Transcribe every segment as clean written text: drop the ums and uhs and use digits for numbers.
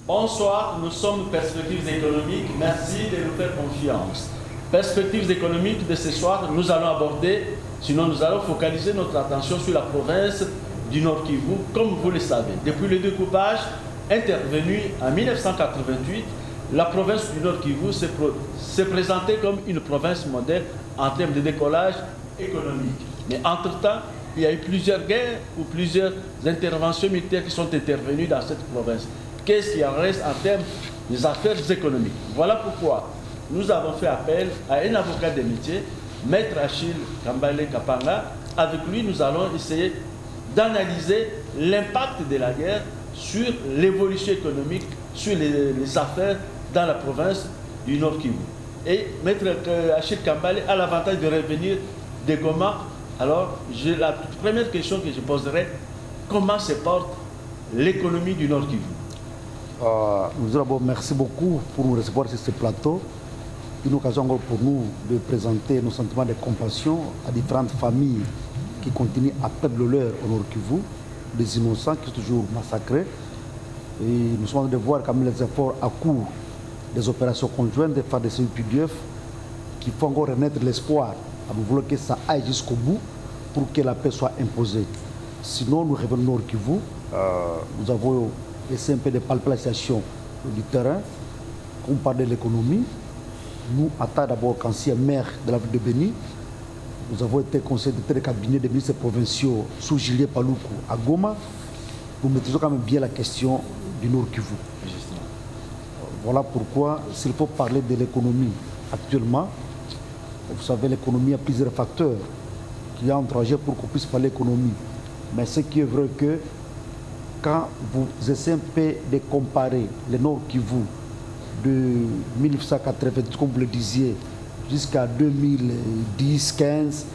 Bonsoir, nous sommes Perspectives économiques. Merci de nous faire confiance. Perspectives économiques de ce soir, nous allons aborder, sinon nous allons focaliser notre attention sur la province du Nord Kivu. Comme vous le savez, depuis le découpage intervenu en 1988, la province du Nord Kivu s'est présentée comme une province modèle en termes de décollage économique. Mais entre-temps, il y a eu plusieurs guerres ou plusieurs interventions militaires qui sont intervenues dans cette province. Qu'est-ce qui en reste en termes des affaires économiques? Voilà pourquoi nous avons fait appel à un avocat des métiers, Maître Achille Kambale Kapanga. Avec lui, nous allons essayer d'analyser l'impact de la guerre sur l'évolution économique, sur les affaires dans la province du Nord Kivu. Et Maître Achille Kambale a l'avantage de revenir de Goma. Alors, la première question que je poserai, comment se porte l'économie du Nord Kivu? Nous d'abord, merci beaucoup pour nous recevoir sur ce plateau. Une occasion encore pour nous de présenter nos sentiments de compassion à différentes familles qui continuent à perdre leur au Nord Kivu, des innocents qui sont toujours massacrés. Et nous sommes en train de voir quand même les efforts à court des opérations conjointes des FARDC et UPDF qui font encore renaître l'espoir. Nous voulons que ça aille jusqu'au bout pour que la paix soit imposée. Sinon, nous revenons au Nord Kivu. Nous avons essayé un peu de palpation du terrain. On parle de l'économie. Nous, en tant d'abord qu'ancien maire de la ville de Béni, nous avons été conseillers de cabinet des ministres provinciaux sous Julien Paloukou à Goma. Nous maîtrisons quand même bien la question du Nord Kivu. Voilà pourquoi, s'il faut parler de l'économie actuellement, vous savez, l'économie a plusieurs facteurs qui ont encouragé pour qu'on puisse parler d'économie. Mais ce qui est vrai que quand vous essayez un peu de comparer le Nord Kivu de 1990, comme vous le disiez, jusqu'à 2010-15,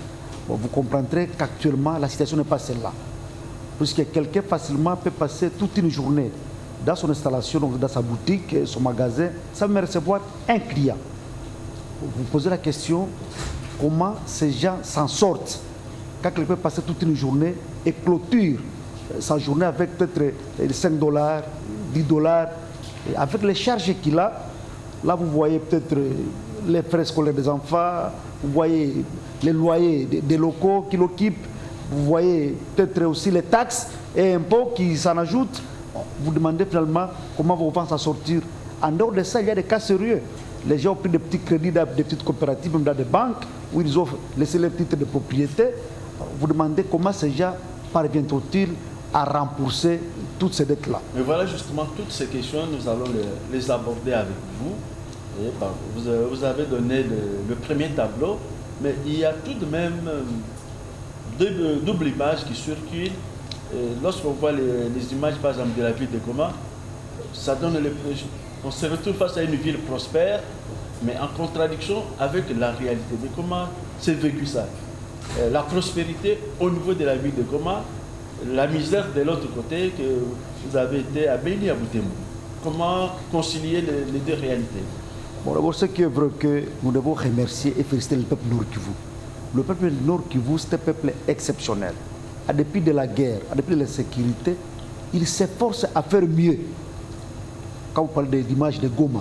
vous comprendrez qu'actuellement, la situation n'est pas celle-là. Puisque quelqu'un facilement peut passer toute une journée dans son installation, donc dans sa boutique, son magasin, sans même recevoir un client. Vous posez la question, comment ces gens s'en sortent quand quelqu'un peut passer toute une journée et clôture sa journée avec peut-être 5 $, 10 $, avec les charges qu'il a. Là, vous voyez peut-être les frais scolaires des enfants, vous voyez les loyers des locaux qui l'occupent, vous voyez peut-être aussi les taxes et impôts qui s'en ajoutent. Vous demandez finalement comment vous vont s'en sortir. En dehors de ça, il y a des cas sérieux. Les gens ont pris des petits crédits dans des petites coopératives, même dans des banques, où ils ont laissé leurs titres de propriété. Vous demandez comment ces gens parviendront-ils à rembourser toutes ces dettes-là. Mais voilà justement toutes ces questions, nous allons les aborder avec vous. Et vous avez donné le premier tableau, mais il y a tout de même deux doubles images qui circulent. Lorsqu'on voit les images, par exemple, de la ville de Goma, ça donne on se retrouve face à une ville prospère, mais en contradiction avec la réalité de Goma. C'est vécu ça. La prospérité au niveau de la ville de Goma, la misère de l'autre côté, que vous avez été à Béni, à Boutembo. Comment concilier les deux réalités? Bon, d'abord, ce qui est vrai que nous devons remercier et féliciter le peuple Nord Kivu. Le peuple Nord Kivu, c'est un peuple exceptionnel. À dépit de la guerre, à dépit de la sécurité, il s'efforce à faire mieux. Quand vous parlez de l'image de Goma,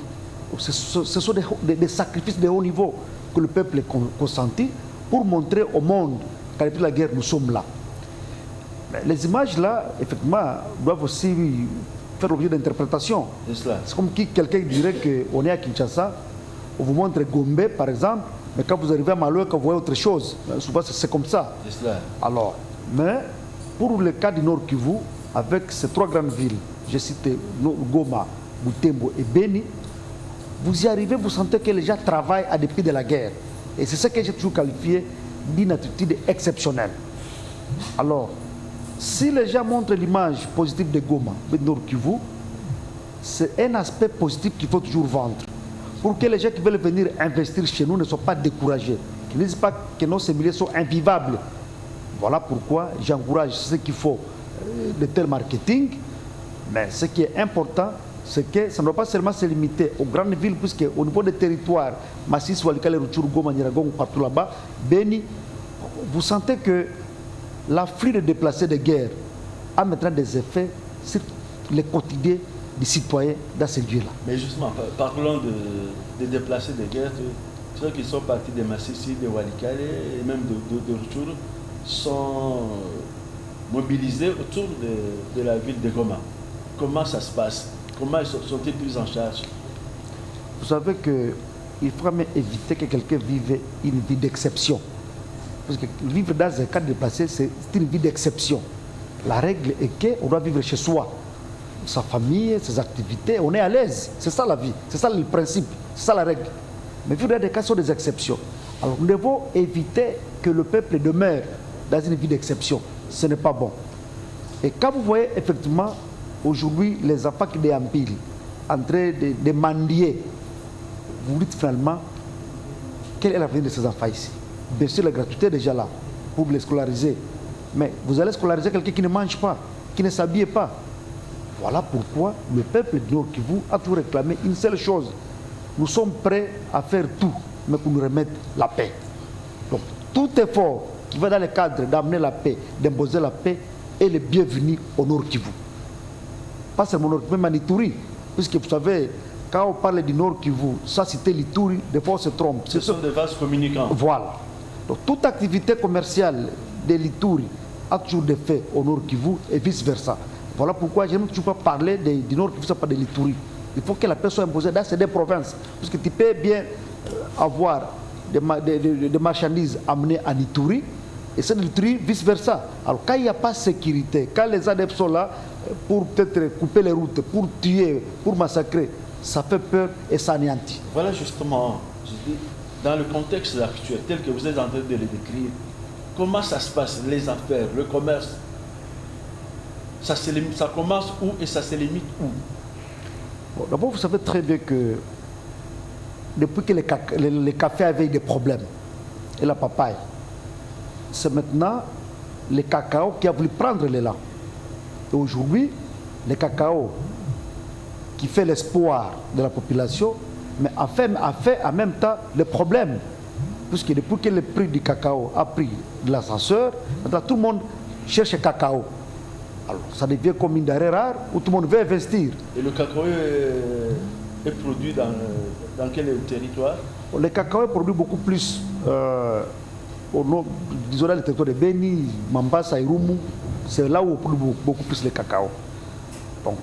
ce sont des sacrifices de haut niveau que le peuple a consenti pour montrer au monde qu'à dépit de la guerre, nous sommes là. Mais les images-là, effectivement, doivent aussi faire l'objet d'interprétation. C'est comme si quelqu'un dirait qu'on est à Kinshasa, on vous montre Gombe, par exemple, mais quand vous arrivez à Malo, quand vous voyez autre chose, souvent c'est comme ça. Alors, mais pour le cas du Nord Kivu, avec ces trois grandes villes, j'ai cité Goma, Butembo et Béni, vous y arrivez, vous sentez que les gens travaillent à dépit de la guerre. Et c'est ce que j'ai toujours qualifié d'une attitude exceptionnelle. Alors, si les gens montrent l'image positive de Goma, de Nord Kivu, c'est un aspect positif qu'il faut toujours vendre. Pour que les gens qui veulent venir investir chez nous ne soient pas découragés, qu'ils ne disent pas que nos milieux sont invivables. Voilà pourquoi j'encourage ce qu'il faut de tel marketing. Mais ce qui est important, c'est que ça ne doit pas seulement se limiter aux grandes villes, puisque au niveau des territoires, Massis, Walikale, Rutshuru, Goma, Nyiragongo, partout là-bas, Béni, vous sentez que l'afflux de déplacés de guerre a maintenant des effets sur les quotidiens des citoyens dans ces lieux-là. Mais justement, parlons de déplacés de guerre. Ceux qui sont partis de Massissi, de Walikale et même de Rutshuru sont mobilisés autour de la ville de Goma. Comment ça se passe? Comment sont-ils pris en charge? Vous savez qu'il faut même éviter que quelqu'un vive une vie d'exception. Parce que vivre dans un cadre déplacé, c'est une vie d'exception. La règle est qu'on doit vivre chez soi. Sa famille, ses activités, on est à l'aise. C'est ça la vie, c'est ça le principe, c'est ça la règle. Mais vivre dans des cas sont des exceptions. Alors nous devons éviter que le peuple demeure dans une vie d'exception. Ce n'est pas bon. Et quand vous voyez effectivement aujourd'hui les enfants qui déambulent en train de mendier, vous dites finalement quel est l'avenir de ces enfants ici? Bien sûr, la gratuité est déjà là pour les scolariser. Mais vous allez scolariser quelqu'un qui ne mange pas, qui ne s'habille pas. Voilà pourquoi le peuple du Nord Kivu a toujours réclamé une seule chose. Nous sommes prêts à faire tout, mais pour nous remettre la paix. Donc, tout effort qui va dans le cadre d'amener la paix, d'imposer la paix, est le bienvenu au Nord Kivu. Pas seulement au Nord Kivu, même en Ituri. Puisque vous savez, quand on parle du Nord Kivu, ça c'était l'Ituri, des fois on se trompe. Ce sont des vases communicants. Voilà. Donc, toute activité commerciale de l'Ituri a toujours des faits au Nord Kivu et vice-versa. Voilà pourquoi je n'aime toujours pas parler du Nord Kivu, ça pas de l'Ituri. Il faut que la paix soit imposée dans ces deux provinces. Parce que tu peux bien avoir des marchandises amenées en Ituri et c'est de l'Ituri vice-versa. Alors quand il n'y a pas de sécurité, quand les adeptes sont là pour peut-être couper les routes, pour tuer, pour massacrer, ça fait peur et ça anéantit. Voilà justement, je dis, dans le contexte actuel, tel que vous êtes en train de le décrire, comment ça se passe, les affaires, le commerce? Ça commence où et ça se limite où? Bon, d'abord, vous savez très bien que depuis que les cafés avaient des problèmes, et la papaye, c'est maintenant le cacao qui a voulu prendre l'élan. Et aujourd'hui, le cacao qui fait l'espoir de la population, mais a fait en même temps le problème. Puisque depuis que le prix du cacao a pris de l'ascenseur, maintenant tout le monde cherche le cacao. Alors, ça devient comme une denrée rare où tout le monde veut investir. Et le cacao est produit dans quel territoire? Le cacao est produit beaucoup plus disons dans le territoire de Beni, Mambasa, Irumu. C'est là où on produit beaucoup plus le cacao. Donc,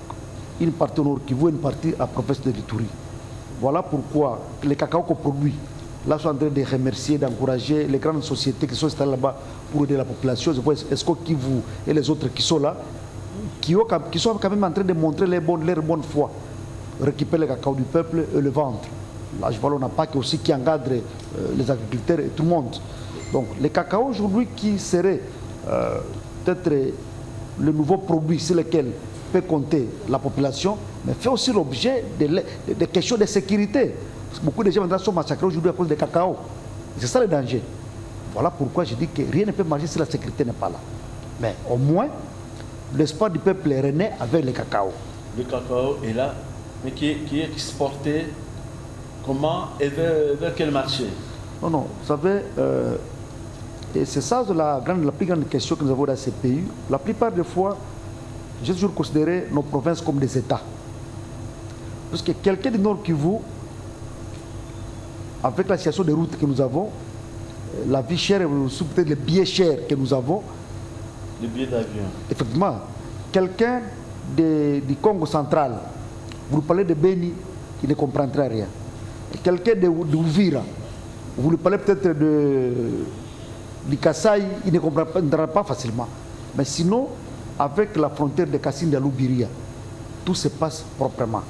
une partie au Nord Kivu, une partie à la province de l'Ituri. Voilà pourquoi le cacao qu'on produit, là, je suis en train de remercier, d'encourager les grandes sociétés qui sont installées là-bas pour aider la population. Je vois Esco Kivu et les autres qui sont là, qui sont quand même en train de montrer leur bonne foi. Récupérer le cacao du peuple et le vendre. Là, je vois, on n'a pas aussi qui encadre les agriculteurs et tout le monde. Donc, le cacao aujourd'hui qui serait peut-être le nouveau produit sur lequel peut compter la population, mais fait aussi l'objet de questions de sécurité. Beaucoup de gens sont massacrés aujourd'hui à cause du cacao. C'est ça le danger. Voilà pourquoi je dis que rien ne peut marcher si la sécurité n'est pas là. Mais au moins, l'espoir du peuple est rené avec le cacao. Le cacao est là, mais qui est exporté comment et vers quel marché? Non, vous savez, et c'est ça la plus grande question que nous avons dans ces pays. La plupart des fois, j'ai toujours considéré nos provinces comme des États. Parce que quelqu'un du Nord Kivu, avec la situation des routes que nous avons, la vie chère, peut-être les billets chers que nous avons. Les billets d'avion. Effectivement, quelqu'un du Congo central, vous parlez de Beni, il ne comprendra rien. Quelqu'un de Uvira, vous lui parlez peut-être du Kasaï, il ne comprendra pas facilement. Mais sinon, avec la frontière de Kassine de Loubiria, tout se passe proprement.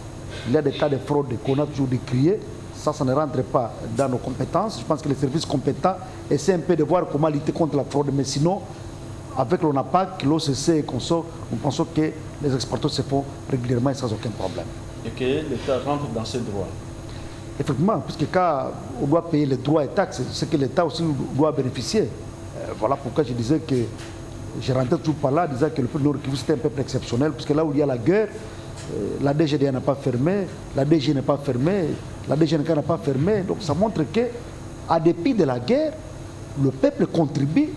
Il y a des cas de fraude qu'on a toujours décriés. Ça ne rentre pas dans nos compétences. Je pense que les services compétents essaient un peu de voir comment lutter contre la fraude. Mais sinon, avec l'ONAPAC, l'OCC et consorts, nous pensons que les exportateurs se font régulièrement et sans aucun problème. Et que l'État rentre dans ses droits. Effectivement, puisque quand on doit payer les droits et taxes, c'est que l'État aussi doit bénéficier. Voilà pourquoi je disais que je rentrais toujours par là, disant que le peuple Nord Kivu c'était un peuple exceptionnel, puisque là où il y a la guerre, la DGDA n'a pas fermé, la DG n'est pas fermée, la DGNK n'a pas fermé. Donc ça montre que, à dépit de la guerre, le peuple contribue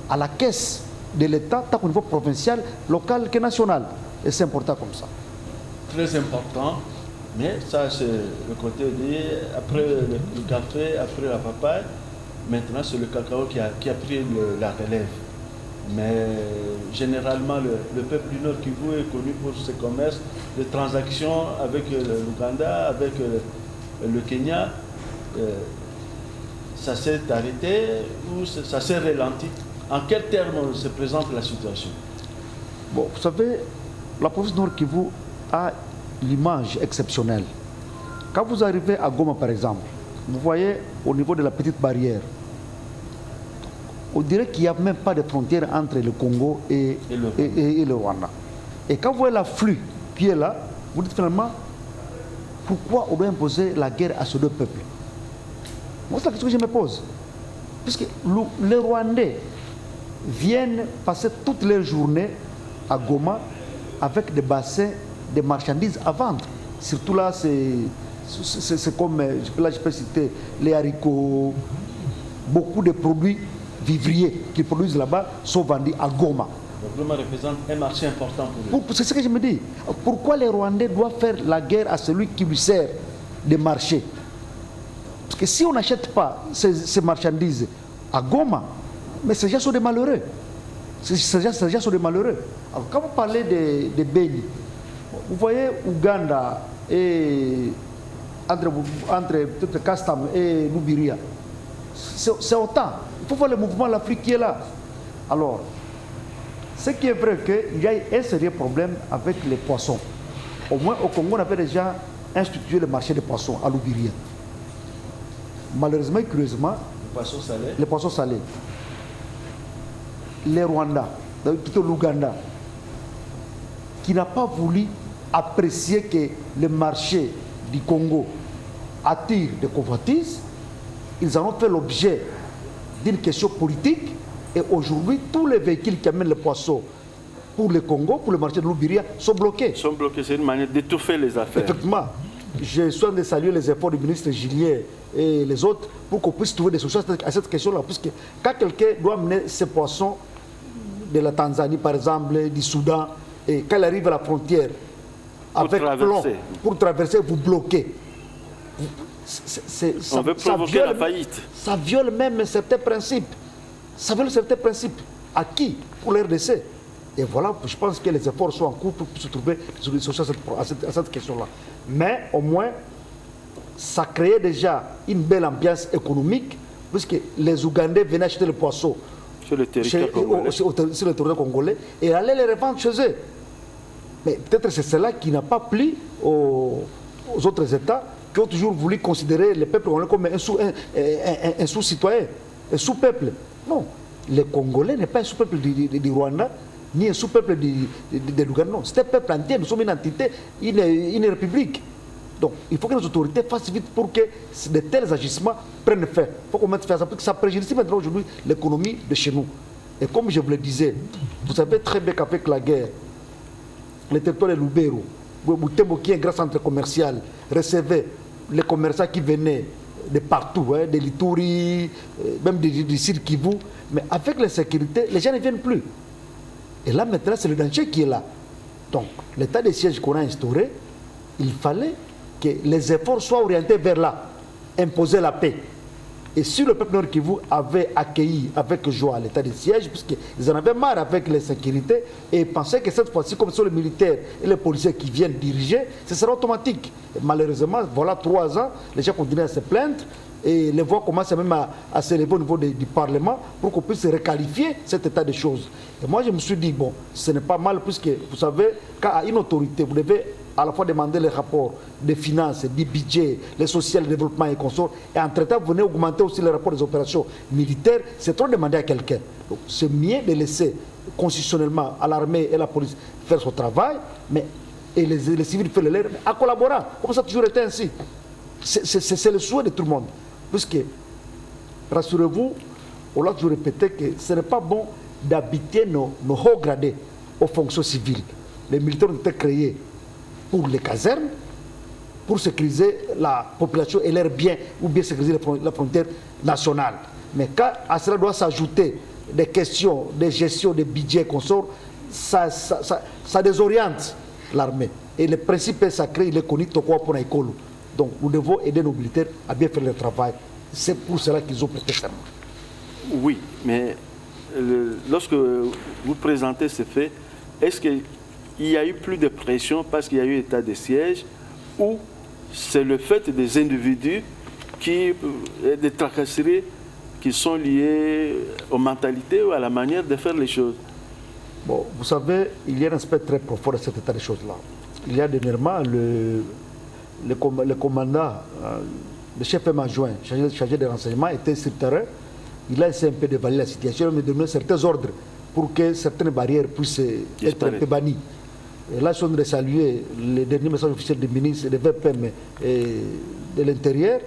à la caisse de l'État, tant au niveau provincial, local que national. Et c'est important comme ça. très important. Mais ça, c'est le côté dit, après le café, après la papaye, maintenant c'est le cacao qui a pris la relève. Mais généralement, le peuple du Nord Kivu est connu pour ses commerces, les transactions avec l'Ouganda, avec le Kenya. Ça s'est arrêté ou ça s'est ralenti? En quels termes se présente la situation? Bon, vous savez, la province Nord Kivu a l'image exceptionnelle. Quand vous arrivez à Goma, par exemple, vous voyez au niveau de la petite barrière, on dirait qu'il n'y a même pas de frontière entre le Congo et le Rwanda. Et quand vous voyez l'afflux qui est là, vous dites finalement, pourquoi on doit imposer la guerre à ces deux peuples? Moi, c'est la question que je me pose. Puisque les Rwandais viennent passer toutes les journées à Goma avec des bassins de marchandises à vendre. Surtout là, c'est comme, là je peux citer les haricots, beaucoup de produits vivriers qu'ils produisent là-bas sont vendus à Goma. Le Goma représente un marché important pour eux. C'est ce que je me dis. Pourquoi les Rwandais doivent faire la guerre à celui qui lui sert de marché? Parce que si on n'achète pas ces marchandises à Goma, mais ces gens sont des malheureux. Ces gens sont des malheureux. Alors, quand vous parlez de Beni, vous voyez Ouganda et entre Kastam et Lubiria, c'est autant. Il faut voir le mouvement de l'Afrique qui est là. Alors, ce qui est vrai qu'il y a un sérieux problème avec les poissons. Au moins au Congo, on avait déjà institué le marché des poissons à Lubiria. Malheureusement et curieusement, les poissons salés, les Rwandais, plutôt l'Ouganda, qui n'a pas voulu apprécier que le marché du Congo attire des convoitises, ils en ont fait l'objet d'une question politique et aujourd'hui tous les véhicules qui amènent les poissons pour le Congo, pour le marché de Lubiria, sont bloqués. Sont bloqués, c'est une manière d'étouffer les affaires. Effectivement. Je suis en train de saluer les efforts du ministre Julien et les autres pour qu'on puisse trouver des solutions à cette question-là. Puisque quand quelqu'un doit amener ses poissons de la Tanzanie, par exemple, du Soudan, et quand il arrive à la frontière avec plomb, pour traverser, vous bloquez. On veut provoquer la faillite. Ça viole même certains principes. Ça viole certains principes. À qui? Pour l'RDC. Et voilà, je pense que les efforts sont en cours pour se trouver des solutions à cette question-là. Mais au moins, ça créait déjà une belle ambiance économique, puisque les Ougandais venaient acheter le poisson sur le territoire congolais et allaient les revendre chez eux. Mais peut-être c'est cela qui n'a pas plu aux autres États qui ont toujours voulu considérer le peuple congolais comme un sous-citoyen, un sous-peuple. Non, le Congolais n'est pas un sous-peuple du Rwanda, ni un sous-peuple de l'Ouganda. Non, c'est un peuple entier, nous sommes une entité, une république. Donc, il faut que les autorités fassent vite pour que de tels agissements prennent fin. Il faut qu'on mette fin à ça, parce que ça préjudicie maintenant aujourd'hui l'économie de chez nous. Et comme je vous le disais, vous savez très bien qu'avec la guerre, le territoire de Lubero, Butembo, qui est un grand centre commercial, recevait les commerçants qui venaient de partout, de l'Ituri, même du Sud Kivu. Mais avec la sécurité, les gens ne viennent plus. Et là, maintenant, c'est le danger qui est là. Donc, l'état de siège qu'on a instauré, il fallait que les efforts soient orientés vers là, imposer la paix. Et si le peuple Nord Kivu avait accueilli avec joie l'état de siège, puisqu'ils en avaient marre avec les sécurités, et pensaient que cette fois-ci, comme ce sont les militaires et les policiers qui viennent diriger, ce sera automatique. Et malheureusement, voilà 3 ans, les gens continuent à se plaindre, et les voix commencent même à s'élever au niveau du Parlement pour qu'on puisse requalifier cet état de choses. Et moi, je me suis dit, bon, ce n'est pas mal, puisque, vous savez, quand à une autorité, vous devez à la fois demander les rapports des finances, du budget, les social, le développement et consorts, et entre-temps, vous venez augmenter aussi les rapports des opérations militaires, c'est trop demander à quelqu'un. Donc, c'est mieux de laisser constitutionnellement à l'armée et à la police faire son travail, mais, et les civils faire le leur, en collaborant. Comme ça a toujours été ainsi. C'est le souhait de tout le monde. Puisque, rassurez-vous, on l'a toujours répété que ce n'est pas bon d'habiter nos hauts gradés aux fonctions civiles. Les militaires ont été créés pour les casernes, pour sécuriser la population et leurs biens, ou bien sécuriser la frontière nationale. Mais quand à cela doit s'ajouter des questions de gestion des budgets qu'on sort, ça désoriente. l'armée. Et le principe est sacré, il est connu, pour l'école. Donc nous devons aider nos militaires à bien faire leur travail. C'est pour cela qu'ils ont prêté serment. Oui, mais lorsque vous présentez ces faits, est-ce qu'il y a eu plus de pression parce qu'il y a eu état de siège ou c'est le fait des individus des tracasseries qui sont liées aux mentalités ou à la manière de faire les choses? Bon, vous savez, il y a un aspect très profond de cet état de choses-là. Il y a dernièrement le commandant, le chef adjoint chargé des renseignements était sur le terrain. Il a essayé un peu d'évaluer la situation, mais de donner certains ordres pour que certaines barrières puissent être un peu bannies. Et là, je suis de saluer les derniers messages officiels du ministre des VPM et de l'Intérieur,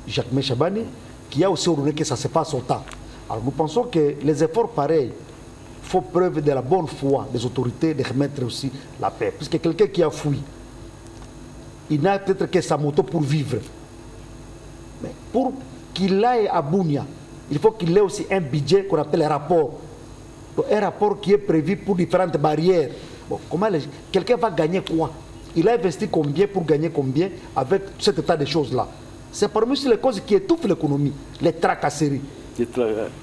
Jacques Chabani, qui a aussi ordonné que ça se passe au temps. Alors nous pensons que les efforts pareils font preuve de la bonne foi des autorités de remettre aussi la paix. Puisque quelqu'un qui a fui, il n'a peut-être que sa moto pour vivre. Mais pour qu'il aille à Bunia, il faut qu'il ait aussi un budget qu'on appelle un rapport. Donc, un rapport qui est prévu pour différentes barrières. Bon, comment quelqu'un va gagner quoi? Il a investi combien pour gagner combien avec cet état de choses-là? C'est parmi les causes qui étouffent l'économie, les tracasseries. Les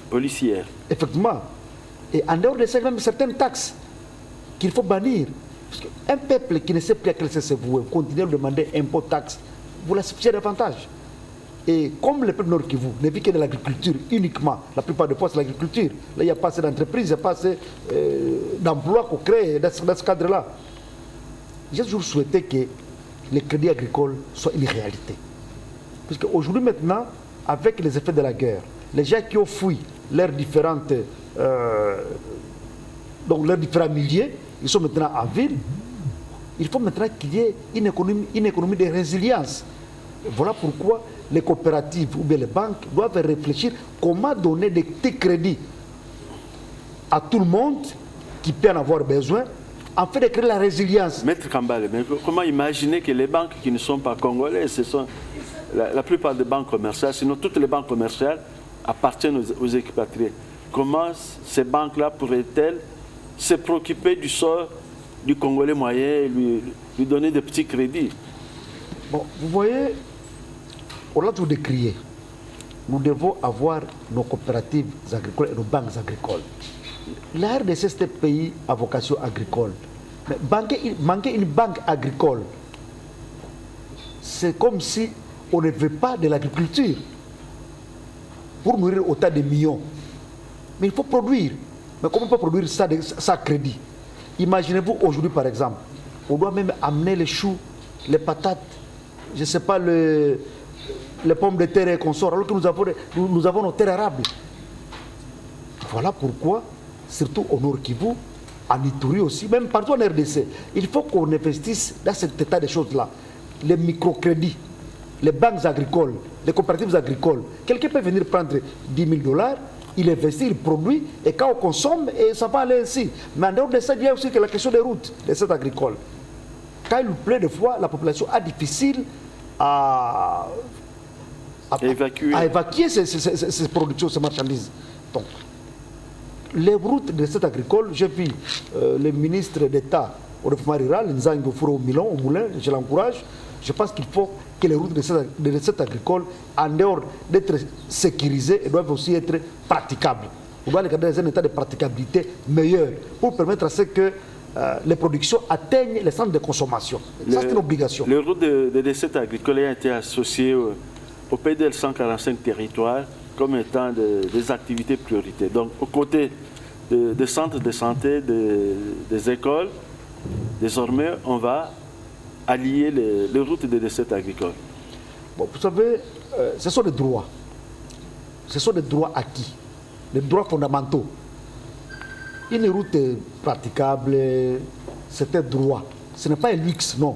policières. Effectivement. Et en dehors de ça, il y a même certaines taxes qu'il faut bannir. Parce qu'un peuple qui ne sait plus à quel se vouer, continue à demander impôts, taxes, vous la substituez davantage. Et comme le peuple nord Kivu ne vit que de l'agriculture uniquement, la plupart des fois c'est l'agriculture. Là, il n'y a pas assez d'entreprises, il n'y a pas assez d'emplois qu'on crée dans ce cadre-là. J'ai toujours souhaité que les crédits agricoles soient une réalité. Parce qu'aujourd'hui, maintenant, avec les effets de la guerre, les gens qui ont fui leurs différents milliers, ils sont maintenant en ville. Il faut maintenant qu'il y ait une économie de résilience. Voilà pourquoi les coopératives ou bien les banques doivent réfléchir comment donner des petits crédits à tout le monde qui peut en avoir besoin, afin de créer la résilience. Maître Kambale, mais comment imaginer que les banques qui ne sont pas congolaises, ce sont la plupart des banques commerciales, sinon toutes les banques commerciales appartiennent aux expatriés. Comment ces banques-là pourraient-elles se préoccuper du sort du Congolais moyen et lui donner des petits crédits? Bon, vous voyez, au-delà de décrier, nous devons avoir nos coopératives agricoles et nos banques agricoles. La RDC, c'est un pays à vocation agricole. Mais manquer une banque agricole, c'est comme si on ne veut pas de l'agriculture pour nourrir autant de millions. Mais il faut produire. Mais comment on peut produire ça sans crédit? Imaginez-vous aujourd'hui, par exemple, on doit même amener les choux, les patates, je ne sais pas, les pommes de terre et consorts, alors que nous avons nos terres arables. Voilà pourquoi, surtout au Nord Kivu, en Ituri aussi, même partout en RDC, il faut qu'on investisse dans cet état de choses-là. Les microcrédits, les banques agricoles, les coopératives agricoles. Quelqu'un peut venir prendre 10 000 $, il investit, il produit, et quand on consomme, et ça va aller ainsi. Mais en dehors de ça, il y a aussi la question des routes, des sites agricoles. Quand il pleut, des fois, la population a difficile à évacuer ces productions, ces marchandises. Donc, les routes de sites agricoles, j'ai vu le ministre d'État au développement rural, Nzango Fouro Milon, au Moulin, je l'encourage. Je pense qu'il faut que les routes de sites agricoles, en dehors d'être sécurisées, doivent aussi être praticables. On doit les garder dans un état de praticabilité meilleur pour permettre à ce que les productions atteignent les centres de consommation. Ça, c'est une obligation. Les routes de sites agricoles ont été associées au PDL 145 territoires comme étant des activités prioritaires. Donc, aux côtés des centres de santé, des écoles, désormais, on va allier les routes de sites agricoles. Bon, vous savez, ce sont des droits. Ce sont des droits acquis, des droits fondamentaux. Une route est praticable, c'est un droit. Ce n'est pas un luxe, non.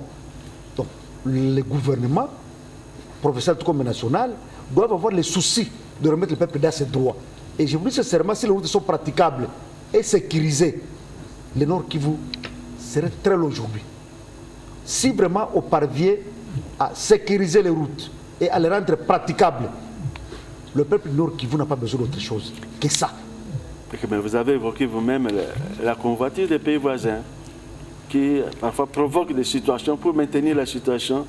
Donc, les gouvernements, professionnels comme national, doivent avoir les soucis de remettre le peuple dans ses droits. Et je vous dis sincèrement, si les routes sont praticables et sécurisées, le Nord Kivu serait très loin aujourd'hui. Si vraiment on parvient à sécuriser les routes et à les rendre praticables, le peuple Nord Kivu n'a pas besoin d'autre chose que ça. Mais vous avez évoqué vous-même la convoitise des pays voisins. qui parfois provoquent des situations pour maintenir la situation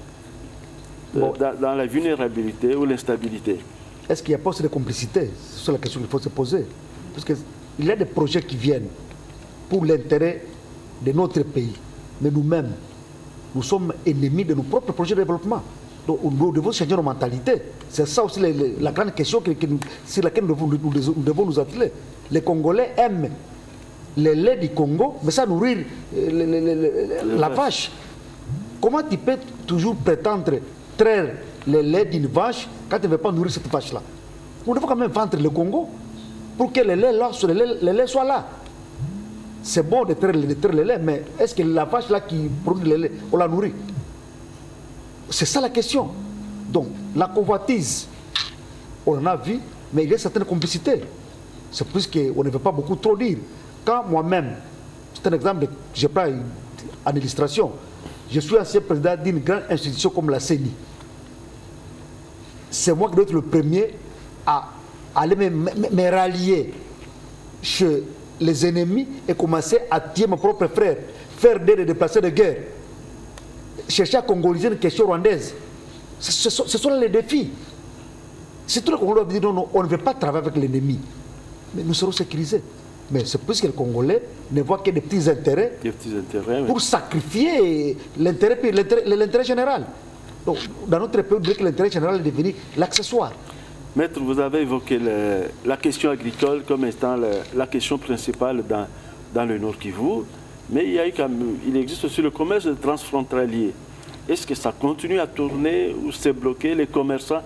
dans la vulnérabilité ou l'instabilité. Est-ce qu'il n'y a pas aussi de complicité? C'est la question qu'il faut se poser. Parce qu'il y a des projets qui viennent pour l'intérêt de notre pays. Mais nous-mêmes, nous sommes ennemis de nos propres projets de développement. Donc nous devons changer nos mentalités. C'est ça aussi la grande question sur laquelle nous devons nous atteler. Les Congolais aiment le lait du Congo, mais ça nourrit la vache. Comment tu peux toujours prétendre traire le lait d'une vache quand tu ne veux pas nourrir cette vache-là? Nous devons quand même vendre le Congo pour que le lait soit là. C'est bon de traire le lait, mais est-ce que la vache là qui produit le lait, on la nourrit? C'est ça la question. Donc, la convoitise, on en a vu, mais il y a certaines complicités. C'est plus qu'on ne veut pas beaucoup trop dire. Quand moi-même, c'est un exemple, je prends en illustration, je suis ancien président d'une grande institution comme la CENI. C'est moi qui dois être le premier à aller me rallier chez les ennemis et commencer à tuer mon propre frère, faire des déplacés de guerre, chercher à congoliser une question rwandaise. Ce sont les défis. C'est tout le Congolais dit non, on ne veut pas travailler avec l'ennemi, mais nous serons sécurisés. Mais c'est plus que les Congolais ne voient que des petits intérêts, pour sacrifier l'intérêt général. Donc, dans notre pays, on dirait que l'intérêt général est devenu l'accessoire. Maître, vous avez évoqué la question agricole comme étant la question principale dans le Nord Kivu, mais il existe aussi le commerce transfrontalier. Est-ce que ça continue à tourner ou c'est bloqué? Les commerçants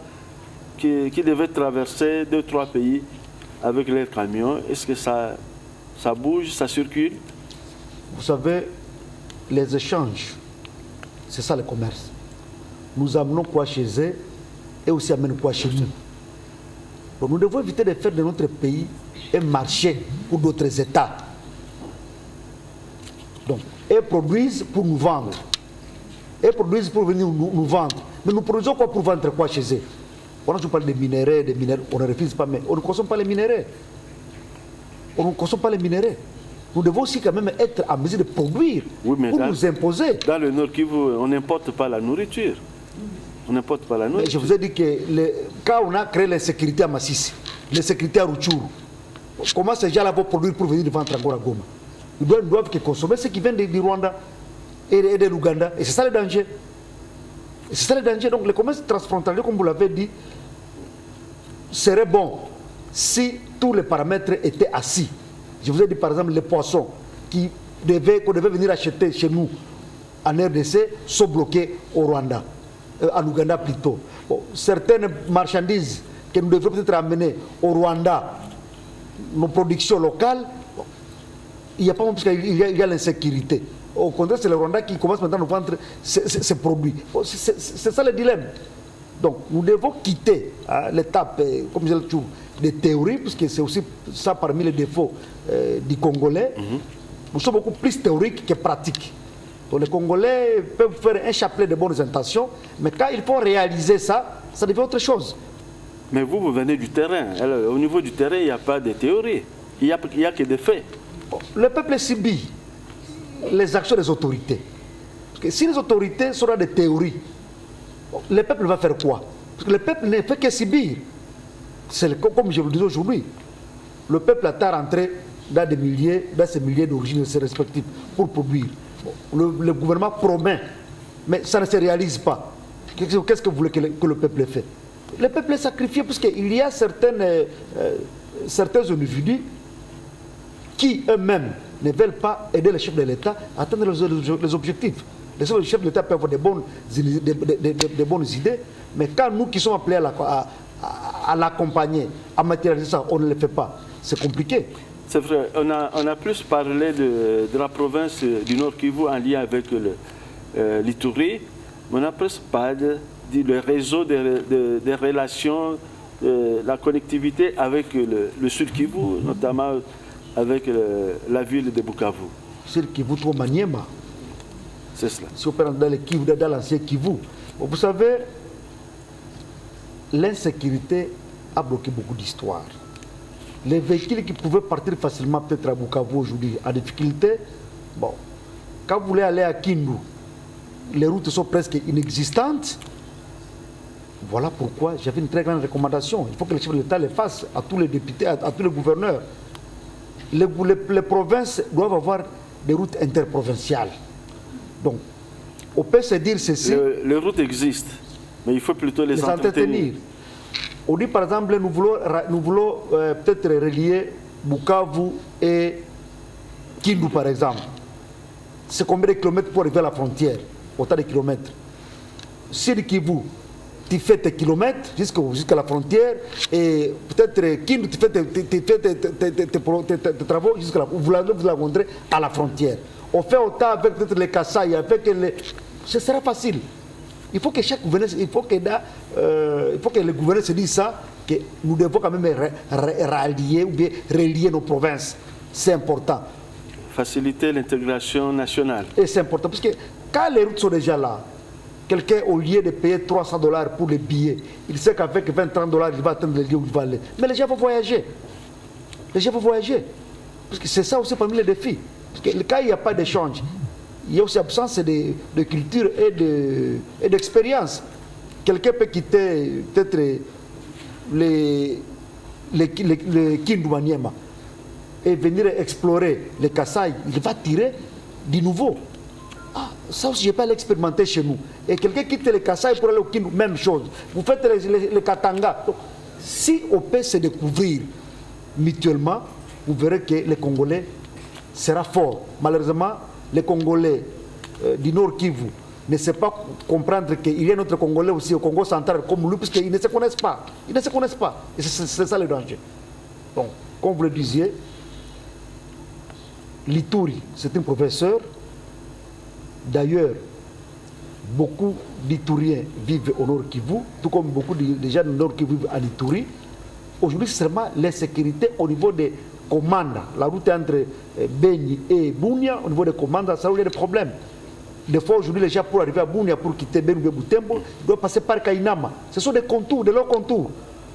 qui devaient traverser 2-3 pays avec leurs camions, est-ce que ça bouge, ça circule? Vous savez, les échanges, c'est ça le commerce. Nous amenons quoi chez eux et aussi amènent quoi chez nous. Donc nous devons éviter de faire de notre pays un marché pour d'autres États. Donc, ils produisent pour nous vendre. Ils produisent pour venir nous vendre. Mais nous produisons quoi pour vendre quoi chez eux? On a parlé des minéraux, on ne refuse pas, mais on ne consomme pas les minéraux. On ne consomme pas les minéraux. Nous devons aussi quand même être en mesure de produire pour nous imposer. Dans le Nord Kivu, on n'importe pas la nourriture. On n'importe pas la nourriture. Mais je vous ai dit que quand on a créé l'insécurité à Massissi, l'insécurité à Rutshuru, comment ces gens-là vont produire pour venir vendre encore à Goma? Ils doivent consommer ce qui vient du Rwanda et de l'Ouganda. Et c'est ça le danger. C'est ça le danger. Donc le commerce transfrontalier, comme vous l'avez dit, serait bon si tous les paramètres étaient assis. Je vous ai dit par exemple les poissons qu'on devait venir acheter chez nous en RDC sont bloqués au Rwanda, en Ouganda plutôt. Bon, certaines marchandises que nous devrions peut-être amener au Rwanda, nos productions locales, bon, il n'y a pas parce qu'il y a l'insécurité. Au contraire, c'est le Rwanda qui commence maintenant à nous vendre ces produits. Bon, c'est ça le dilemme. Donc, nous devons quitter l'étape, comme je le trouve, des théories, parce que c'est aussi ça parmi les défauts du Congolais. Nous sommes beaucoup plus théoriques que pratiques. Donc, les Congolais peuvent faire un chapelet de bonnes intentions, mais quand il faut réaliser ça, ça devient autre chose. Mais vous venez du terrain. Alors, au niveau du terrain, il n'y a pas de théorie. Il n'y a que des faits. Le peuple subit les actions des autorités. Parce que si les autorités sont dans des théories, le peuple va faire quoi? Parce que le peuple ne fait que subir. C'est comme je vous le dis aujourd'hui. Le peuple a rentré dans ces milliers d'origines respectives pour produire. Le gouvernement promet, mais ça ne se réalise pas. Qu'est-ce que vous voulez que le peuple fasse? Le peuple est sacrifié parce qu'il y a certains individus qui eux-mêmes ne veulent pas aider les chefs de l'État à atteindre les objectifs. Les chefs de l'État peuvent avoir des bonnes idées, mais quand nous qui sommes appelés à l'accompagner, à matérialiser ça, on ne le fait pas. C'est compliqué. C'est vrai, on a plus parlé de la province du Nord Kivu en lien avec l'Ituri, mais on n'a presque pas dit le réseau des relations, la connectivité avec le Sud Kivu, notamment avec la ville de Bukavu. Sud Kivu, trop Maniema. C'est cela. Si on prend dans l'ancien Kivu, vous savez, l'insécurité a bloqué beaucoup d'histoires. Les véhicules qui pouvaient partir facilement peut-être à Bukavu aujourd'hui en difficulté, bon, Quand vous voulez aller à Kindu, les routes sont presque inexistantes. Voilà pourquoi j'avais une très grande recommandation. Il faut que le chef de l'État les fasse à tous les députés, à tous les gouverneurs. Les provinces doivent avoir des routes interprovinciales. Donc, on peut se dire ceci. Les routes existent, mais il faut plutôt les entretenir. On dit par exemple, nous voulons peut-être relier Bukavu et Kindu par exemple. C'est combien de kilomètres pour arriver à la frontière? Autant de kilomètres. Sur Kivu, tu fais tes kilomètres jusqu'à la frontière et peut-être Kindu, tu fais tes travaux jusqu'à la vous la rencontrez à la frontière. On fait autant avec peut-être les Kasaï, avec les... Ce sera facile. Il faut que chaque gouverneur, il faut que les gouverneurs se disent ça, que nous devons quand même rallier ou bien relier nos provinces. C'est important. Faciliter l'intégration nationale. Et c'est important parce que quand les routes sont déjà là, quelqu'un, au lieu de payer $300 pour les billets, il sait qu'avec 20-30 $, il va atteindre le lieu où il va aller. Mais les gens vont voyager. Les gens vont voyager. Parce que c'est ça aussi parmi les défis. Parce que quand il n'y a pas d'échange, il y a aussi absence de culture et d'expérience. Quelqu'un peut quitter peut-être les Kindu Maniema et venir explorer les Kasaï. Il va tirer du nouveau. Ah, ça aussi, je peux l'expérimenter chez nous. Et quelqu'un quitte les Kasaï pour aller au Kindu, même chose. Vous faites les Katanga. Donc, si on peut se découvrir mutuellement, vous verrez que les Congolais sera fort. Malheureusement, les Congolais du Nord Kivu ne savent pas comprendre qu'il y a notre Congolais aussi au Congo central comme lui, puisqu'ils ne se connaissent pas. Ils ne se connaissent pas. Et c'est ça le danger. Donc, comme vous le disiez, Lituri, c'est un professeur. D'ailleurs, beaucoup d'Ituriens vivent au Nord Kivu, tout comme beaucoup de gens du Nord Kivu vivent à Lituri. Aujourd'hui, c'est seulement l'insécurité au niveau des commandes. La route entre Beni et Bunia, au niveau des commandes, ça a eu des problèmes. Des fois, aujourd'hui, les gens, pour arriver à Bunia, pour quitter Beni ou Butembo, doivent passer par Kainama. Ce sont des contours, de longs contours.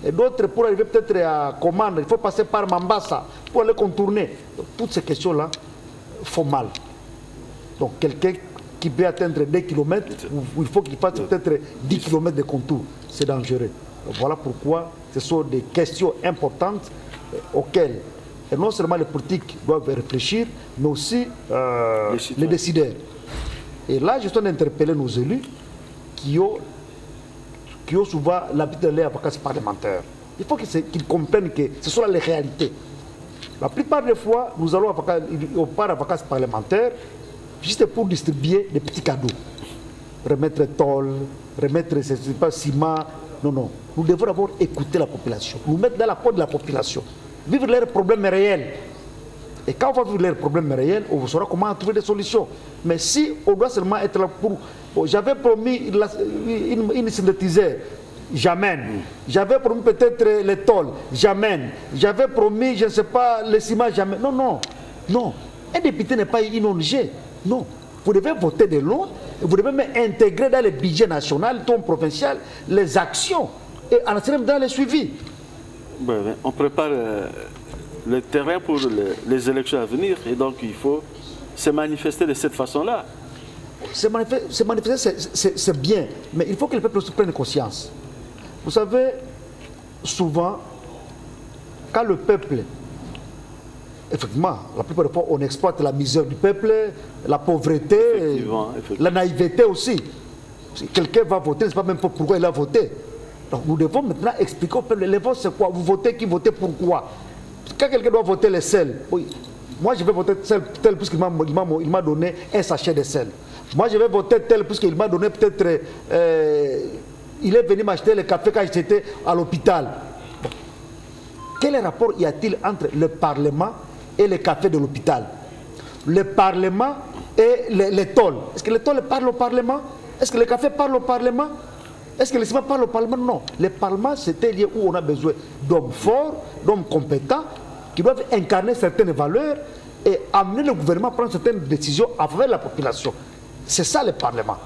Et d'autres, pour arriver peut-être à commande, il faut passer par Mambasa pour aller contourner. Donc, toutes ces questions-là font mal. Donc, quelqu'un qui peut atteindre 2 km, il faut qu'il fasse peut-être 10 km de contour. C'est dangereux. Donc, voilà pourquoi ce sont des questions importantes auxquelles et non seulement les politiques doivent réfléchir, mais aussi les décideurs. Et là, je suis en train d'interpeller nos élus qui ont souvent l'habitude d'aller à vacances parlementaires. Il faut qu'ils comprennent que ce sont là les réalités. La plupart des fois, nous allons on part à vacances parlementaires juste pour distribuer des petits cadeaux. Remettre tôle, remettre ciment. Non, non. Nous devons d'abord écouter la population, nous mettre dans la peau de la population, vivre leurs problèmes réels. Et quand on va vivre leurs problèmes réels, on saura comment trouver des solutions. Mais si on doit seulement être là pour... Bon, j'avais promis une synthétiseur, j'amène. J'avais promis peut-être les tôles, j'amène. J'avais promis, je ne sais pas, le ciment, j'amène. Non, non, non. Un député n'est pas une ONG. Non. Vous devez voter des lois, vous devez même intégrer dans le budget national, ton provincial, les actions et en dans les suivis. On prépare le terrain pour les élections à venir et donc il faut se manifester de cette façon-là. Se manifester, c'est bien, mais il faut que le peuple aussi prenne conscience. Vous savez, souvent, quand le peuple... Effectivement, la plupart des fois, on exploite la misère du peuple, la pauvreté, effectivement. La naïveté aussi. Si quelqu'un va voter, ne sait pas même pas pourquoi il a voté. Donc nous devons maintenant expliquer au peuple, les votes c'est quoi? Vous votez, qui votez, pourquoi? Quand quelqu'un doit voter les sel, oui, moi je vais voter tel puisqu'il m'a donné un sachet de sel. Moi je vais voter tel puisqu'il m'a donné peut-être... il est venu m'acheter le café quand j'étais à l'hôpital. Bon. Quel rapport y a-t-il entre le Parlement et les cafés de l'hôpital? Le Parlement et les tôles. Est-ce que les tôles parlent au Parlement? Est-ce que les cafés parlent au Parlement? Est-ce que les ciments parlent au Parlement? Non. Le Parlement, c'est un lieu où on a besoin d'hommes forts, d'hommes compétents, qui doivent incarner certaines valeurs et amener le gouvernement à prendre certaines décisions avec la population. C'est ça le Parlement.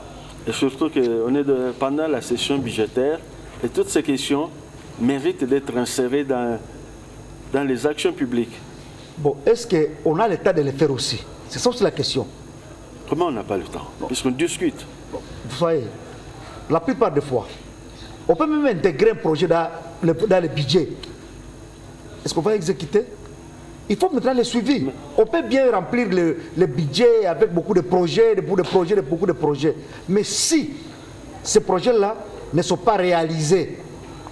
Et surtout qu'on est pendant la session budgétaire et toutes ces questions méritent d'être insérées dans les actions publiques. Bon, est-ce qu'on a l'état de les faire aussi? C'est ça aussi la question. Comment on n'a pas le temps? Puisqu'on discute. Vous voyez, la plupart des fois, on peut même intégrer un projet dans le budget. Est-ce qu'on va exécuter? Il faut maintenant le suivi. On peut bien remplir le budget avec beaucoup de projets, beaucoup de projets. Mais si ces projets-là ne sont pas réalisés,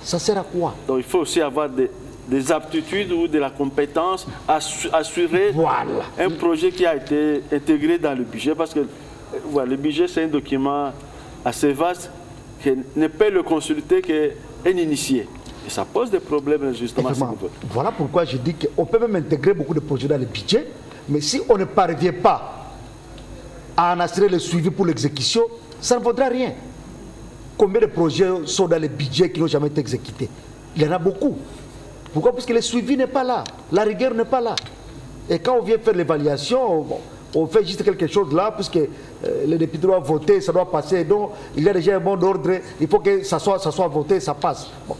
ça sert à quoi? Donc il faut aussi avoir des aptitudes ou de la compétence à assurer un projet qui a été intégré dans le budget. Parce que voilà, le budget, c'est un document assez vaste qui ne peut le consulter qu'un initié. Et ça pose des problèmes justement à ce niveau. Voilà pourquoi je dis qu'on peut même intégrer beaucoup de projets dans le budget, mais si on ne parvient pas à en assurer le suivi pour l'exécution, ça ne vaudra rien. Combien de projets sont dans le budget qui n'ont jamais été exécutés? Il y en a beaucoup. Pourquoi? Parce que le suivi n'est pas là, la rigueur n'est pas là. Et quand on vient faire l'évaluation, on fait juste quelque chose là, puisque les députés doivent voter, ça doit passer. Donc, il y a déjà un bon ordre, il faut que ça soit voté, ça passe. Bon.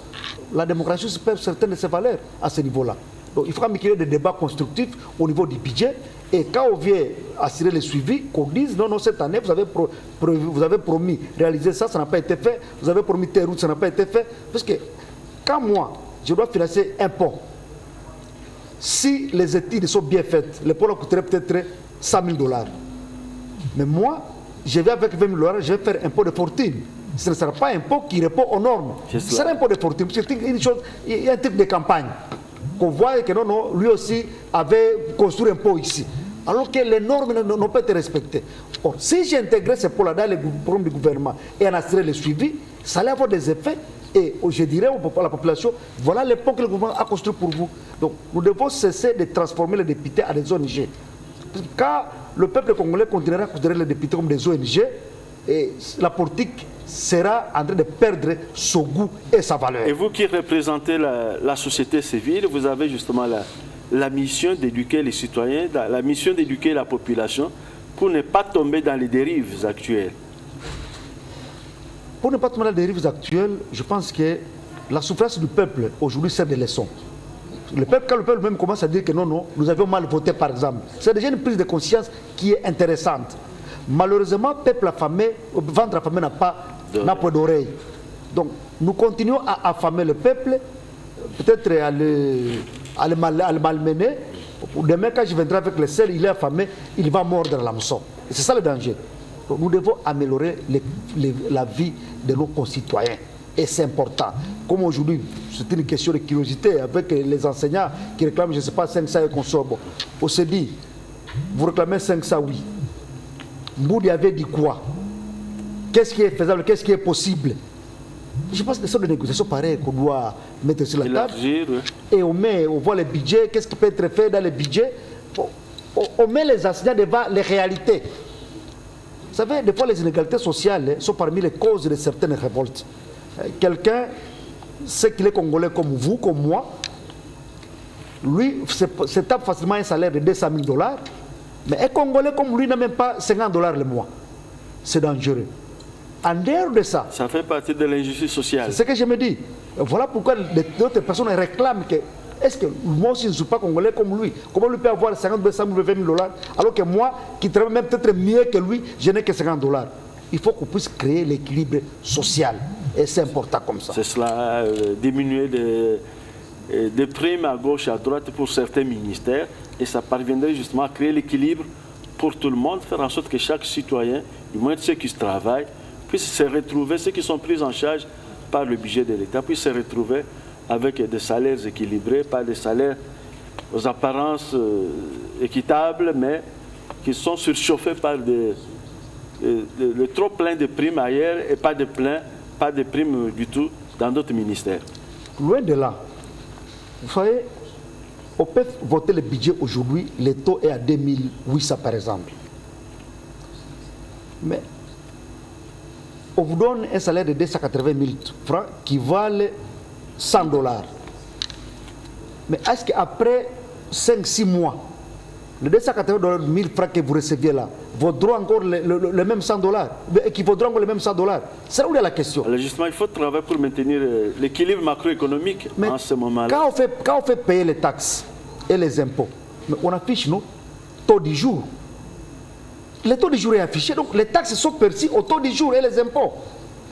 La démocratie se perd certaines de ses valeurs à ce niveau-là. Donc, il faut qu'il y ait des débats constructifs au niveau du budget. Et quand on vient assurer le suivi, qu'on dise non, cette année, vous avez promis réaliser ça, ça n'a pas été fait. Vous avez promis telle route, ça n'a pas été fait. Parce que quand moi, je dois financer un pont, si les études sont bien faites, le pont coûterait peut-être 100 000 $. Mais moi, je vais avec 20 000 $, je vais faire un pont de fortune. Ce ne sera pas un pont qui répond aux normes. Ce sera un pont de fortune. Il y a un type de campagne qu'on voit que non, lui aussi avait construit un pont ici. Alors que les normes n'ont pas été respectées. Or, si j'intégrais ces ponts-là dans les programmes du gouvernement et en assurer le suivi, ça allait avoir des effets. Et je dirais à la population, voilà les ponts que le gouvernement a construits pour vous. Donc, nous devons cesser de transformer les députés en des ONG. Quand le peuple congolais continuera à considérer les députés comme des ONG, et la politique sera en train de perdre son goût et sa valeur. Et vous qui représentez la société civile, vous avez justement la mission d'éduquer les citoyens, la mission d'éduquer la population pour ne pas tomber dans les dérives actuelles. Pour ne pas tomber dans les dérives actuelles, je pense que la souffrance du peuple aujourd'hui sert de leçon. Quand le peuple même commence à dire que non, nous avions mal voté par exemple, c'est déjà une prise de conscience qui est intéressante. Malheureusement, peuple affamé, ventre affamé n'a pas d'oreille. Donc, nous continuons à affamer le peuple, peut-être à le malmener. Demain, quand je viendrai avec le sel, il est affamé, il va mordre l'hameçon. Et c'est ça le danger. Donc, nous devons améliorer la vie de nos concitoyens. Et c'est important. Comme aujourd'hui, c'est une question de curiosité avec les enseignants qui réclament, je ne sais pas, 500 et qu'on sort. Bon, on se dit, vous réclamez 500, oui. Mboudi avait dit quoi? Qu'est-ce qui est faisable? Qu'est-ce qui est possible? Je pense que ce sont des négociations pareilles qu'on doit mettre sur la table. Et on voit les budgets, qu'est-ce qui peut être fait dans les budgets. On met les enseignants devant les réalités. Vous savez, des fois les inégalités sociales sont parmi les causes de certaines révoltes. Quelqu'un sait qu'il est congolais comme vous, comme moi. Lui, se tape facilement un salaire de 200 000 $. Mais un Congolais comme lui n'a même pas 50 $ le mois. C'est dangereux. En dehors de ça... Ça fait partie de l'injustice sociale. C'est ce que je me dis. Voilà pourquoi d'autres personnes réclament que... Est-ce que moi aussi je ne suis pas Congolais comme lui? Comment lui peut avoir 50 000, 100 000, 20 000 $, alors que moi, qui travaille même peut-être mieux que lui, je n'ai que 50 $. Il faut qu'on puisse créer l'équilibre social. Et c'est important comme ça. C'est cela, diminuer des primes à gauche et à droite pour certains ministères. Et ça parviendrait justement à créer l'équilibre pour tout le monde, faire en sorte que chaque citoyen, du moins ceux qui travaillent, puissent se retrouver, ceux qui sont pris en charge par le budget de l'État, puissent se retrouver avec des salaires équilibrés, pas des salaires aux apparences équitables, mais qui sont surchauffés par le trop plein de primes ailleurs et pas de primes du tout dans d'autres ministères. Loin de là, vous voyez, on peut voter le budget aujourd'hui, le taux est à 2800 par exemple. Mais on vous donne un salaire de 280 000 francs qui valent 100 $. Mais est-ce qu'après 5-6 mois, les 280 000 francs que vous receviez là vaudront encore le même 100 $, qui vaudront encore les mêmes 100 $? C'est là où il y a la question. Alors justement, il faut travailler pour maintenir l'équilibre macroéconomique en ce moment-là. Quand on fait payer les taxes et les impôts, mais on affiche, non, taux du jour. le taux du jour est affiché, donc les taxes sont perçues au taux du jour et les impôts.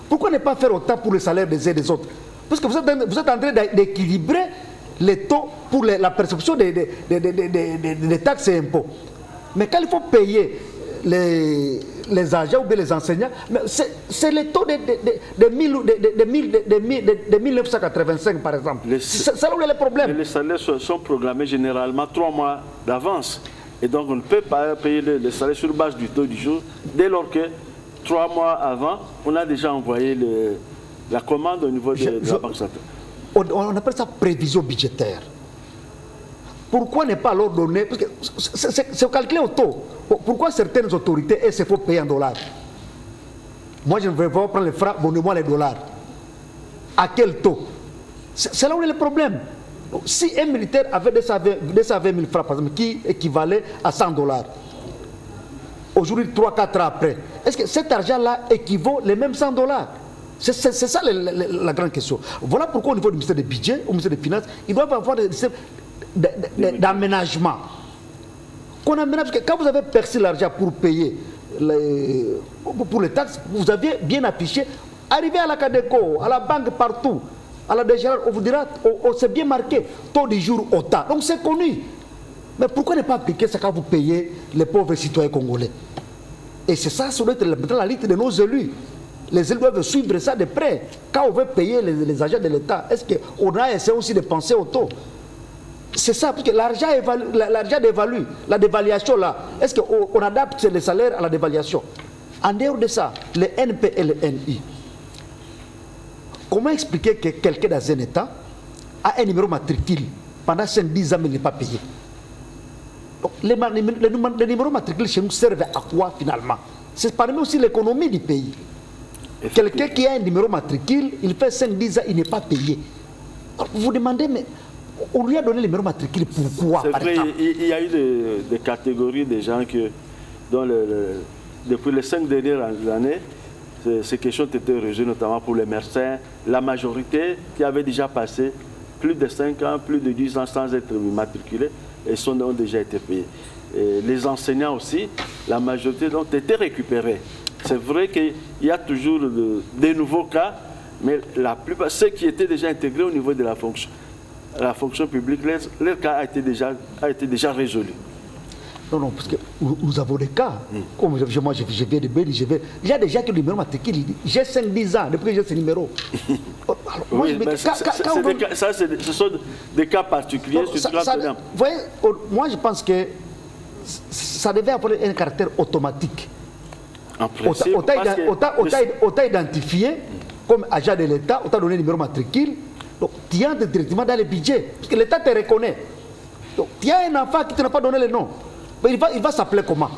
Pourquoi ne pas faire autant pour le salaire des uns et des autres? Parce que vous êtes en train d'équilibrer les taux pour la perception des taxes et impôts. Mais quand il faut payer les agents ou bien les enseignants, c'est le taux de 1985 par exemple. C'est là où il y a le problème. Les salaires sont programmés généralement 3 mois d'avance. Et donc on ne peut pas payer les salaires sur base du taux du jour dès lors que 3 mois avant, on a déjà envoyé la commande au niveau de la Banque centrale. On appelle ça prévision budgétaire. Pourquoi ne pas leur donner? Parce que c'est calculé au taux. Pourquoi certaines autorités, elles se font payer en dollars? Moi, je ne vais pas prendre les francs, donnez-moi les dollars. À quel taux? C'est là où il y a le problème. Donc, si un militaire avait 220 000 francs, par exemple, qui équivalait à 100 $, aujourd'hui, 3-4 ans après, est-ce que cet argent-là équivaut les mêmes 100 $? C'est ça la grande question. Voilà pourquoi au niveau du ministère des Budgets, au ministère des Finances, ils doivent avoir des systèmes d'aménagement. Qu'on aménage, parce que quand vous avez perçu l'argent pour payer pour les taxes, vous aviez bien affiché, arrivé à la Cadeco, à la banque, partout, à la DGR, on vous dira, c'est bien marqué, taux du jour au temps. Donc c'est connu. Mais pourquoi ne pas appliquer ça quand vous payez les pauvres citoyens congolais? Et c'est ça, ça doit être la liste de nos élus. Les élus doivent suivre ça de près. Quand on veut payer les agents de l'État, est-ce qu'on a essayé aussi de penser au taux? C'est ça, parce que l'argent dévalue, la dévaluation là. Est-ce qu'on adapte les salaires à la dévaluation? En dehors de ça, les NP et les NI, comment expliquer que quelqu'un dans un État a un numéro matricule pendant 5-10 ans mais n'est pas payé? Donc, les numéros matricules chez nous servent à quoi finalement? C'est parmi aussi l'économie du pays. Quelqu'un qui a un numéro matricule, il fait 5-10 ans, il n'est pas payé. Alors, vous vous demandez, mais on lui a donné le numéro matricule, pourquoi? C'est vrai, il y a eu des catégories de gens dont depuis les 5 dernières années, ces questions ont été résolues, notamment pour les médecins. La majorité qui avait déjà passé plus de 5 ans, plus de 10 ans sans être matriculés, et ont déjà été payés. Et les enseignants aussi, la majorité ont été récupérés. C'est vrai qu'il y a toujours des nouveaux cas, mais la plupart, ceux qui étaient déjà intégrés au niveau de la fonction publique, leur cas a été déjà résolu. Non, parce que nous avons des cas. Comme moi, je viens de Béni, il y a des gens qui ont le numéro matricule. J'ai 5-10 ans depuis que j'ai ce numéro. Ce sont des cas particuliers. Vous voyez, moi, je pense que ça devait avoir un caractère automatique. On t'a identifié comme agent de l'État, on t'a donné le numéro matricule, donc tu entres directement dans le budget, parce que l'État te reconnaît. Donc tu as un enfant qui ne t'a pas donné le nom, mais il va s'appeler comment?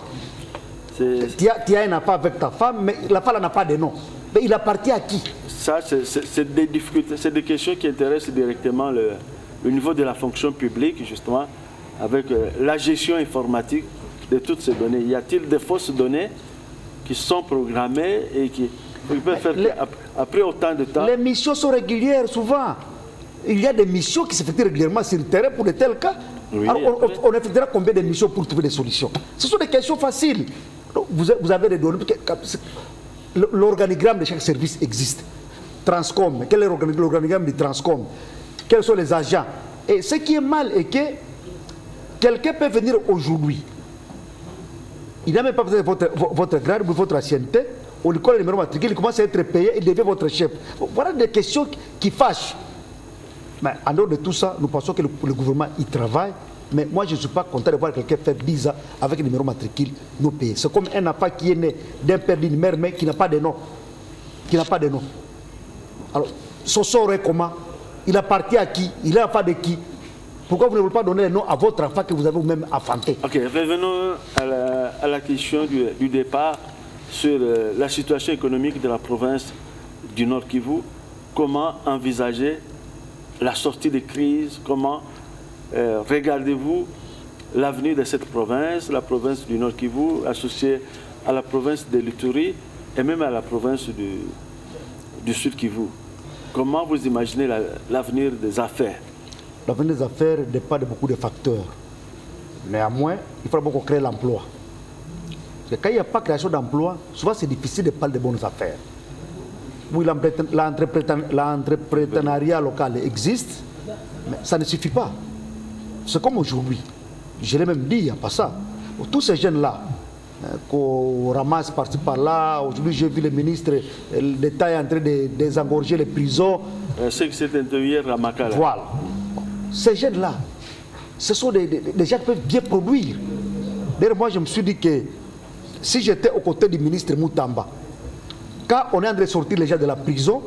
Tu as un enfant avec ta femme, mais l'enfant n'a pas de nom. Mais il appartient à qui? Ça, c'est des difficultés, c'est des questions qui intéressent directement le niveau de la fonction publique, justement, avec la gestion informatique de toutes ces données. Y a-t-il des fausses données qui sont programmées et qui peuvent faire après autant de temps? Les missions sont régulières souvent. Il y a des missions qui s'effectuent régulièrement sur le terrain pour de tels cas. Oui, alors on effectuera combien de missions pour trouver des solutions? Ce sont des questions faciles. Donc, vous avez des données. L'organigramme de chaque service existe. Transcom, quel est l'organigramme du Transcom? Quels sont les agents? Et ce qui est mal est que quelqu'un peut venir aujourd'hui. Il n'a même pas besoin de votre grade ou votre ancienneté. On lui colle le numéro matricule, il commence à être payé, il devient votre chef. Voilà des questions qui fâchent. Mais en dehors de tout ça, nous pensons que le gouvernement y travaille. Mais moi, je ne suis pas content de voir quelqu'un faire 10 ans avec le numéro matricule non payé. C'est comme un enfant qui est né d'un père, d'une mère, mais qui n'a pas de nom. Alors, son sort est comment? Il appartient à qui? Il est enfant de qui? Pourquoi vous ne voulez pas donner le nom à votre enfant que vous avez vous-même enfanté? Ok, revenons à la question du départ sur la situation économique de la province du Nord Kivu. Comment envisager la sortie de crise? Comment regardez-vous l'avenir de cette province, la province du Nord Kivu, associée à la province de l'Ituri et même à la province du Sud Kivu? Comment vous imaginez l'avenir des affaires? L'avenir des affaires dépend de beaucoup de facteurs. Néanmoins, il faut beaucoup créer l'emploi. Parce que quand il n'y a pas de création d'emplois, souvent c'est difficile de parler de bonnes affaires. Oui, l'entrepreneuriat local existe, mais ça ne suffit pas. C'est comme aujourd'hui. Je l'ai même dit, il n'y a pas ça. Tous ces jeunes-là, qu'on ramasse par-ci par-là, aujourd'hui j'ai vu le ministre d'État est en train de désengorger les prisons. C'est que c'est intérieur à Makala. Voilà. Ces jeunes-là, ce sont des gens qui peuvent bien produire. D'ailleurs, moi je me suis dit que si j'étais aux côtés du ministre Moutamba, quand on est en train de sortir les gens de la prison,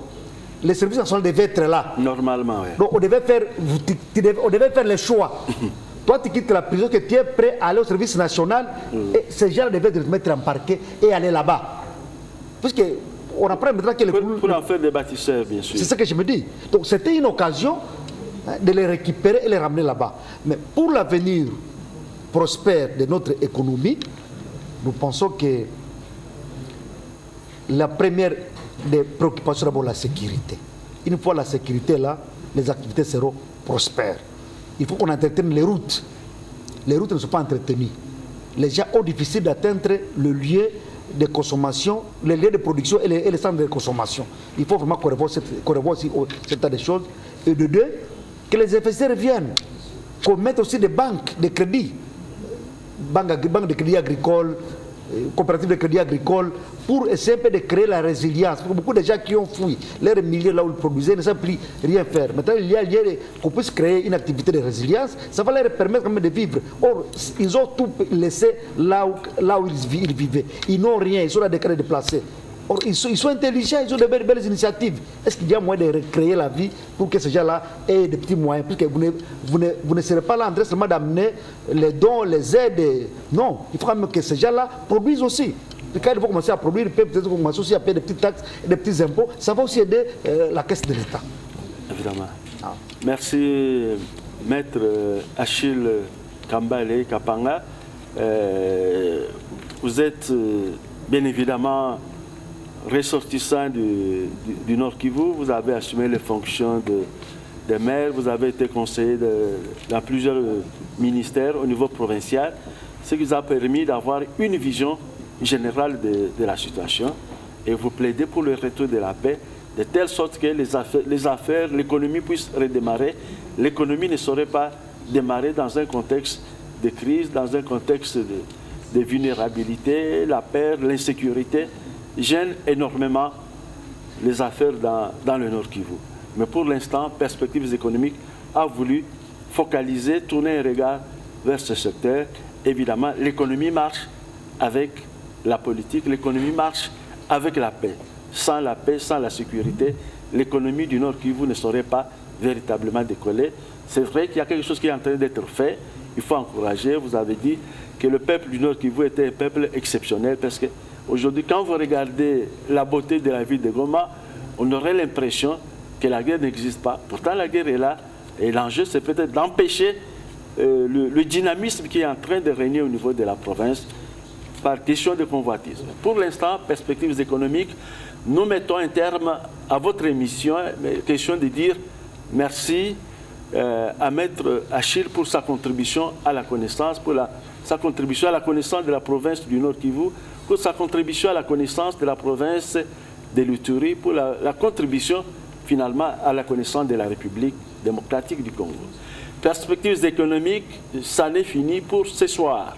les services nationaux devaient être là. Normalement, oui. Donc on devait faire le choix. Toi, tu quittes la prison, que tu es prêt à aller au service national, et ces gens devaient te mettre en parquet et aller là-bas. Parce qu'on apprend maintenant que pour en faire des bâtisseurs, bien sûr. C'est ce que je me dis. Donc c'était une occasion de les récupérer et les ramener là-bas. Mais pour l'avenir prospère de notre économie, nous pensons que la première des préoccupations, d'abord la sécurité. Une fois la sécurité là, les activités seront prospères. Il faut qu'on entretienne les routes. Les routes ne sont pas entretenues. Les gens ont difficile d'atteindre le lieu de consommation, les lieux de production et les centres de consommation. Il faut vraiment qu'on revoie aussi cet tas de choses. Et de deux, que les investisseurs viennent, qu'on mette aussi des banques de crédit, banques de crédit agricole, coopératives de crédit agricole, pour essayer de créer la résilience. Pour beaucoup de gens qui ont fui leur milieu là où ils produisaient ne savent plus rien faire. Maintenant, il y a lieu qu'on puisse créer une activité de résilience, ça va leur permettre quand même de vivre. Or, ils ont tout laissé là où ils vivaient. Ils n'ont rien, ils sont là des cas déplacés. Or, ils sont intelligents, ils ont de belles initiatives. Est-ce qu'il y a moyen de recréer la vie pour que ces gens-là aient des petits moyens? Parce que vous ne serez pas là en train seulement d'amener les dons, les aides. Non, il faut quand même que ces gens-là produisent aussi. Et quand ils vont commencer à produire, ils peuvent peut-être commencer aussi à payer des petites taxes et des petits impôts. Ça va aussi aider la caisse de l'État. Évidemment. Ah. Merci, Maître Achille Kambale Kapanga. Vous êtes bien évidemment ressortissant du Nord Kivu, vous avez assumé les fonctions de maire, vous avez été conseiller dans plusieurs ministères au niveau provincial, ce qui vous a permis d'avoir une vision générale de la situation et vous plaidez pour le retour de la paix, de telle sorte que les affaires, l'économie puisse redémarrer. L'économie ne saurait pas démarrer dans un contexte de crise, dans un contexte de vulnérabilité, la peur, l'insécurité gêne énormément les affaires dans le Nord Kivu. Mais pour l'instant, Perspectives économiques a voulu focaliser, tourner un regard vers ce secteur. Évidemment, l'économie marche avec la politique, l'économie marche avec la paix. Sans la paix, sans la sécurité, l'économie du Nord Kivu ne saurait pas véritablement décoller. C'est vrai qu'il y a quelque chose qui est en train d'être fait. Il faut encourager. Vous avez dit que le peuple du Nord Kivu était un peuple exceptionnel parce que aujourd'hui, quand vous regardez la beauté de la ville de Goma, on aurait l'impression que la guerre n'existe pas. Pourtant, la guerre est là. Et l'enjeu, c'est peut-être d'empêcher le dynamisme qui est en train de régner au niveau de la province par question de convoitisme. Pour l'instant, Perspectives économiques, nous mettons un terme à votre émission. Question de dire merci à Maître Achille pour sa contribution à la connaissance, sa contribution à la connaissance de la province du Nord Kivu, pour sa contribution à la connaissance de la province de l'Uturi, pour la contribution finalement à la connaissance de la République démocratique du Congo. Perspectives économiques, ça n'est fini pour ce soir.